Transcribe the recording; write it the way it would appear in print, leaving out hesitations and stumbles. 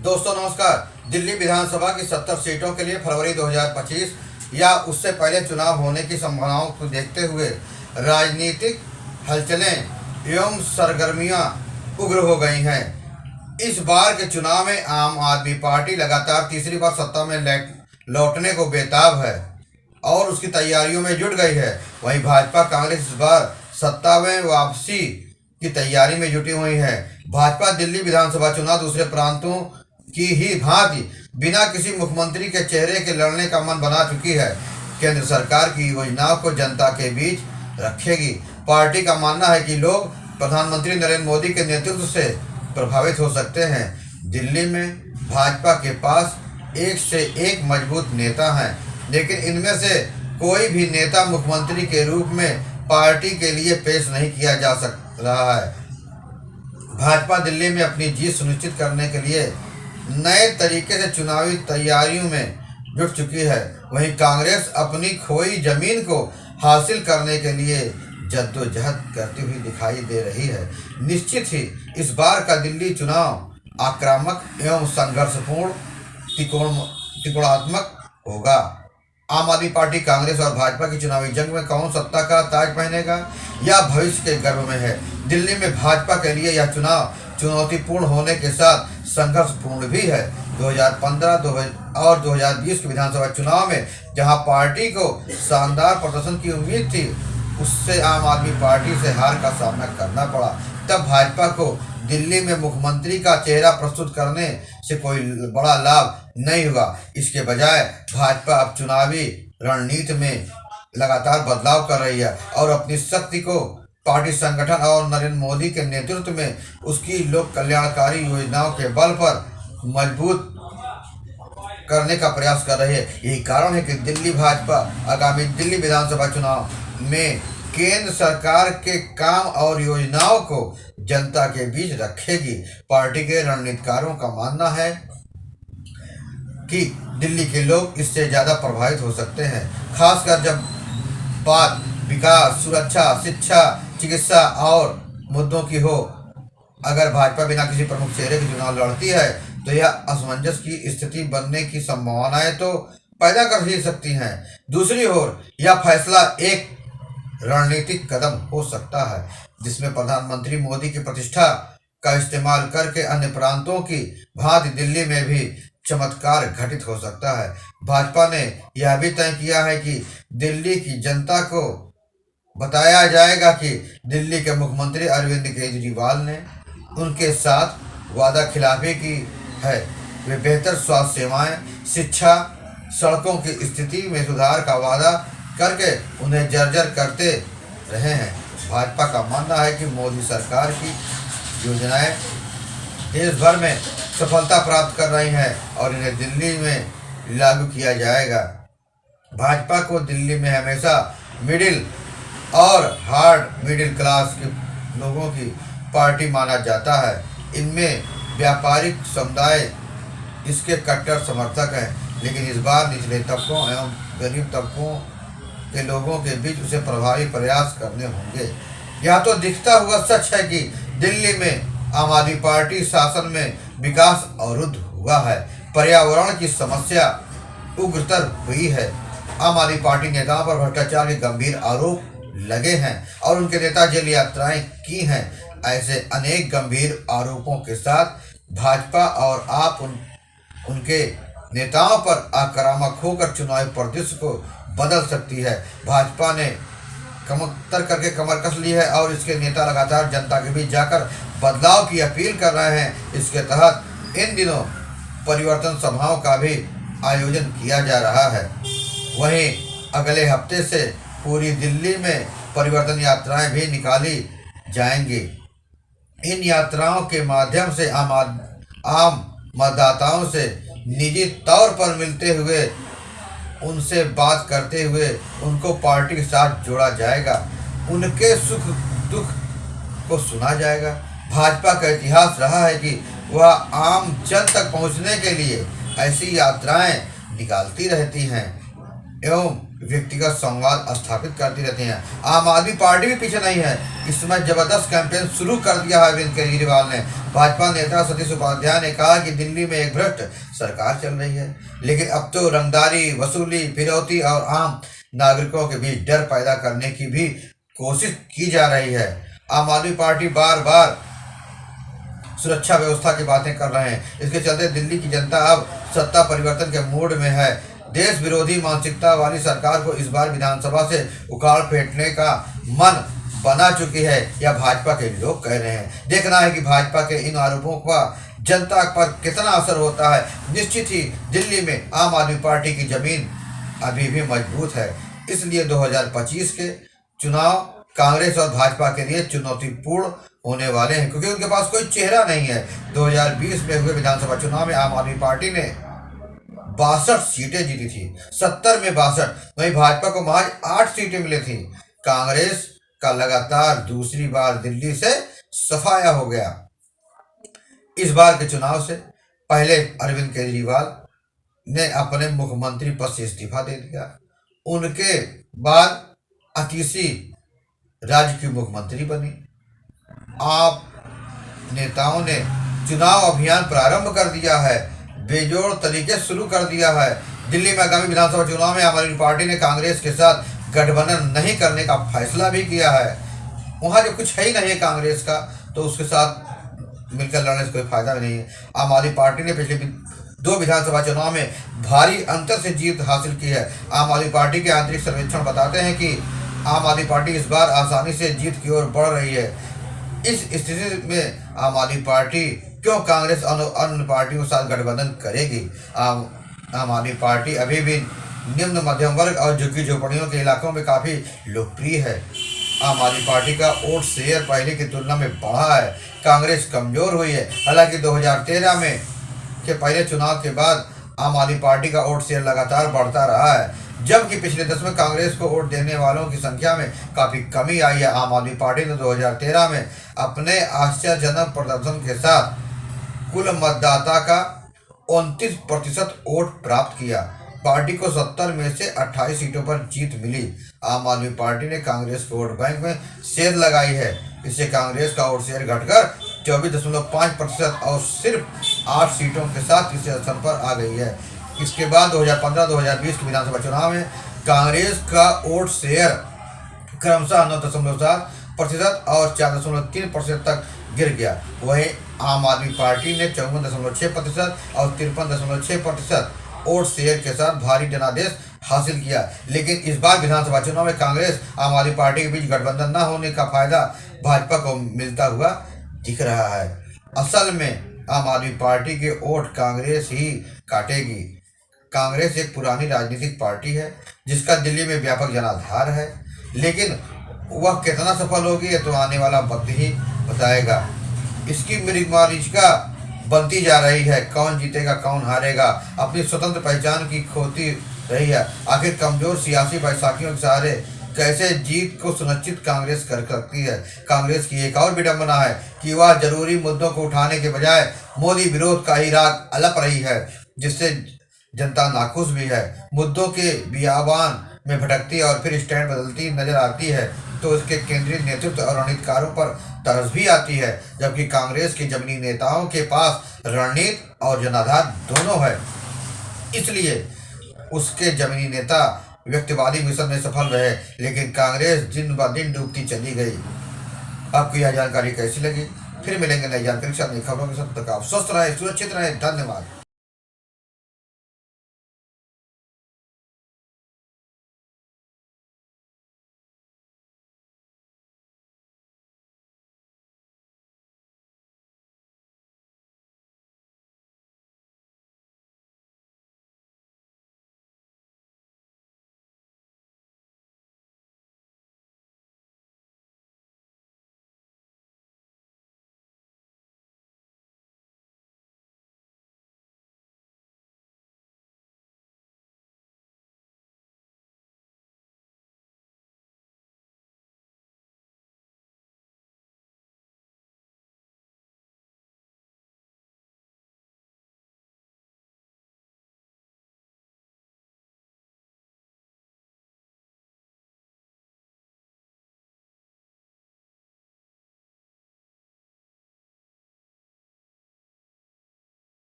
दोस्तों नमस्कार। दिल्ली विधानसभा की 70 सीटों के लिए फरवरी 2025 या उससे पहले चुनाव होने की संभावनाओं को देखते हुए राजनीतिक हलचलें एवं सरगर्मियां उग्र हो गई हैं। इस बार के चुनाव में आम आदमी पार्टी लगातार तीसरी बार सत्ता में लौटने को बेताब है और उसकी तैयारियों में जुट गई है। वहीं भाजपा कांग्रेस इस बार सत्ता में वापसी की तैयारी में जुटी हुई है। भाजपा दिल्ली विधानसभा चुनाव दूसरे प्रांतों की ही भांति बिना किसी मुख्यमंत्री के चेहरे के लड़ने का मन बना चुकी है। केंद्र सरकार की योजनाओं को जनता के बीच रखेगी। पार्टी का मानना है कि लोग प्रधानमंत्री नरेंद्र मोदी के नेतृत्व से प्रभावित हो सकते हैं। दिल्ली में भाजपा के पास एक से एक मजबूत नेता हैं, लेकिन इनमें से कोई भी नेता मुख्यमंत्री के रूप में पार्टी के लिए पेश नहीं किया जा रहा है। भाजपा दिल्ली में अपनी जीत सुनिश्चित करने के लिए नए तरीके से चुनावी तैयारियों में जुट चुकी है। वहीं कांग्रेस अपनी खोई जमीन को हासिल करने के लिए जद्दोजहद करती हुई दिखाई दे रही है। निश्चित ही इस बार का दिल्ली चुनाव आक्रामक एवं संघर्षपूर्ण त्रिकोणात्मक होगा। आम आदमी पार्टी कांग्रेस और भाजपा की चुनावी जंग में कौन सत्ता का ताज पहनेगा या भविष्य के गर्भ में है। दिल्ली में भाजपा के लिए यह चुनाव चुनौतीपूर्ण होने के साथ संघर्षपूर्ण भी है। 2015 और 2020 के विधानसभा चुनाव में जहां पार्टी को शानदार प्रदर्शन की उम्मीद थी, उससे आम आदमी पार्टी से हार का सामना करना पड़ा। तब भाजपा को दिल्ली में मुख्यमंत्री का चेहरा प्रस्तुत करने से कोई बड़ा लाभ नहीं हुआ। इसके बजाय भाजपा अब चुनावी रणनीति में लगातार बदलाव कर रही है और अपनी शक्ति को पार्टी संगठन और नरेंद्र मोदी के नेतृत्व में उसकी लोक कल्याणकारी योजनाओं के बल पर मजबूत करने का प्रयास कर रही है। यही कारण है कि दिल्ली भाजपा आगामी दिल्ली विधानसभा चुनाव में केंद्र सरकार के काम और योजनाओं को जनता के बीच रखेगी। पार्टी के रणनीतिकारों का मानना है कि दिल्ली के लोग इससे ज़्यादा प्रभावित हो सकते हैं, खासकर जब बात विकास, सुरक्षा, शिक्षा, चिकित्सा और मुद्दों की हो। अगर भाजपा बिना किसी प्रमुख चेहरे के चुनाव लड़ती है तो यह असमंजस की स्थिति बनने की संभावनाएं तो पैदा कर ही सकती हैं। दूसरी ओर यह फैसला एक रणनीतिक कदम हो सकता है जिसमें प्रधानमंत्री मोदी की प्रतिष्ठा का इस्तेमाल करके अन्य प्रांतों की भांति दिल्ली में भी चमत्कार घटित हो सकता है। भाजपा ने यह भी तय किया है कि दिल्ली की जनता को बताया जाएगा कि दिल्ली के मुख्यमंत्री अरविंद केजरीवाल ने उनके साथ वादा खिलाफी की है। वे बेहतर स्वास्थ्य सेवाएं, शिक्षा, सड़कों की स्थिति में सुधार का वादा करके उन्हें जर्जर करते रहे हैं। भाजपा का मानना है कि मोदी सरकार की योजनाएं देश भर में सफलता प्राप्त कर रही हैं और इन्हें दिल्ली में लागू किया जाएगा। भाजपा को दिल्ली में हमेशा मिडिल और हार्ड मिडिल क्लास के लोगों की पार्टी माना जाता है। इनमें व्यापारिक समुदाय इसके कट्टर समर्थक हैं, लेकिन इस बार निचले तबकों एवं गरीब तबकों के लोगों के बीच उसे प्रभावी प्रयास करने होंगे। यह तो दिखता हुआ सच है कि दिल्ली में आम आदमी पार्टी शासन में विकास अवरुद्ध हुआ है। पर्यावरण की समस्या उग्रतर हुई है। आम आदमी पार्टी नेताओं पर भ्रष्टाचार के गंभीर आरोप लगे हैं और उनके नेता जेल यात्राएं की हैं। ऐसे अनेक गंभीर आरोपों के साथ भाजपा और आप उनके नेताओं पर आक्रामक होकर चुनावी परिदृश्य को बदल सकती है। भाजपा ने कमतर करके कमर कस ली है और इसके नेता लगातार जनता के बीच जाकर बदलाव की अपील कर रहे हैं। इसके तहत इन दिनों परिवर्तन सभाओं का भी आयोजन किया जा रहा है। वहीं अगले हफ्ते से पूरी दिल्ली में परिवर्तन यात्राएं भी निकाली जाएंगी। इन यात्राओं के माध्यम से आम मतदाताओं से निजी तौर पर मिलते हुए उनसे बात करते हुए उनको पार्टी के साथ जोड़ा जाएगा, उनके सुख दुख को सुना जाएगा। भाजपा का इतिहास रहा है कि वह आम जन तक पहुंचने के लिए ऐसी यात्राएं निकालती रहती हैं एवं व्यक्तिगत संवाद स्थापित करती रहती हैं। आम आदमी पार्टी भी पीछे नहीं है। इस समय जबरदस्त कैंपेन शुरू कर दिया है अरविंद केजरीवाल ने। भाजपा नेता सतीश उपाध्याय ने कहा कि दिल्ली में एक भ्रष्ट सरकार चल रही है, लेकिन अब तो रंगदारी, वसूली, फिरौती और आम नागरिकों के बीच डर पैदा करने की भी कोशिश की जा रही है। आम आदमी पार्टी बार बार सुरक्षा व्यवस्था की बातें कर रहे हैं। इसके चलते दिल्ली की जनता अब सत्ता परिवर्तन के मूड में है। देश विरोधी मानसिकता वाली सरकार को इस बार विधानसभा से उखाड़ फेंकने का मन बना चुकी है, या भाजपा के लोग कह रहे हैं। देखना है कि भाजपा के इन आरोपों का जनता पर कितना असर होता है। निश्चित ही दिल्ली में आम आदमी पार्टी की जमीन अभी भी मजबूत है। इसलिए 2025 के चुनाव कांग्रेस और भाजपा के लिए चुनौतीपूर्ण होने वाले हैं, क्योंकि उनके पास कोई चेहरा नहीं है। 2020 में हुए विधानसभा चुनाव में आम आदमी पार्टी ने 62 सीटें जीती थी, 70 में 62। वहीं भाजपा को महज 8 सीटें मिली थी। कांग्रेस का लगातार दूसरी बार दिल्ली से सफाया हो गया। इस बार के चुनाव से पहले अरविंद केजरीवाल ने अपने मुख्यमंत्री पद से इस्तीफा दे दिया। उनके बाद अतिशी राज्य की मुख्यमंत्री बनी। आप नेताओं ने चुनाव अभियान प्रारंभ कर दिया है, बेजोड़ तरीके शुरू कर दिया है। दिल्ली में आगामी विधानसभा चुनाव में आम आदमी पार्टी ने कांग्रेस के साथ गठबंधन नहीं करने का फैसला भी किया है। वहाँ जो कुछ है ही नहीं है कांग्रेस का, तो उसके साथ मिलकर लड़ने से कोई फायदा भी नहीं है। आम आदमी पार्टी ने पिछले 2 विधानसभा चुनाव में भारी अंतर से जीत हासिल की है। आम आदमी पार्टी के आंतरिक सर्वेक्षण बताते हैं कि आम आदमी पार्टी इस बार आसानी से जीत की ओर बढ़ रही है। इस स्थिति में आम आदमी पार्टी क्यों कांग्रेस और अन्य पार्टियों के साथ गठबंधन करेगी? आम आदमी पार्टी अभी भी निम्न मध्यम वर्ग और झुग्गी झोपड़ियों के इलाकों में काफ़ी लोकप्रिय है। आम आदमी पार्टी का वोट शेयर पहले की तुलना में बढ़ा है। कांग्रेस कमजोर हुई है। हालांकि 2013 में के पहले चुनाव के बाद आम आदमी पार्टी का वोट शेयर लगातार बढ़ता रहा है, जबकि पिछले 10 में कांग्रेस को वोट देने वालों की संख्या में काफ़ी कमी आई है। आम आदमी पार्टी ने 2013 में अपने आश्चर्यजनक प्रदर्शन के साथ कुल मतदाता का 29% वोट प्राप्त किया। पार्टी को 70 में से 28 सीटों पर जीत मिली। आम आदमी पार्टी ने कांग्रेस के वोट बैंक में सेंध लगाई है। इससे कांग्रेस का वोट शेयर घटकर 24.5% और सिर्फ 8 सीटों के साथ तीसरे स्थान पर आ गई है। इसके बाद 2015-2020 के विधानसभा चुनाव में कांग्रेस का वोट शेयर क्रमशः 9.7% और 4.3% तक गिर गया। वहीं आम आदमी पार्टी ने 54.6% और 53.6% वोट शेयर के साथ भारी जनादेश हासिल किया। लेकिन इस बार विधानसभा चुनाव में कांग्रेस आम आदमी पार्टी के बीच गठबंधन न होने का फायदा भाजपा को मिलता हुआ दिख रहा है। असल में आम आदमी पार्टी के वोट कांग्रेस ही काटेगी। कांग्रेस एक पुरानी राजनीतिक पार्टी है जिसका दिल्ली में व्यापक जनाधार है, लेकिन वह कितना सफल होगी ये तो आने वाला वक्त ही बताएगा। इसकी मरीचिका बनती जा रही है। कौन जीतेगा कौन हारेगा, अपनी स्वतंत्र पहचान की खोती रही है। आखिर कमजोर सियासी बैसाखियों के सहारे कैसे जीत को सुनिश्चित कांग्रेस कर सकती है। कांग्रेस की एक और विडंबना है कि वह जरूरी मुद्दों को उठाने के बजाय मोदी विरोध का ही राग अलप रही है, जिससे जनता नाखुश भी है। मुद्दों के बियाबान में भटकती और फिर स्टैंड बदलती नजर आती है तो उसके केंद्रीय नेतृत्व और रणनीतिकारों पर तरस भी आती है, जबकि कांग्रेस के जमीनी नेताओं के पास रणनीति और जनाधार दोनों है। इसलिए उसके जमीनी नेता व्यक्तिवादी मिशन में सफल रहे, लेकिन कांग्रेस दिन ब दिन डूबती चली गई। आपको यह जानकारी कैसी लगी? फिर मिलेंगे नई जानकारी के साथ, नई खबरों के साथ। तक आप स्वस्थ रहे, सुरक्षित रहे। धन्यवाद।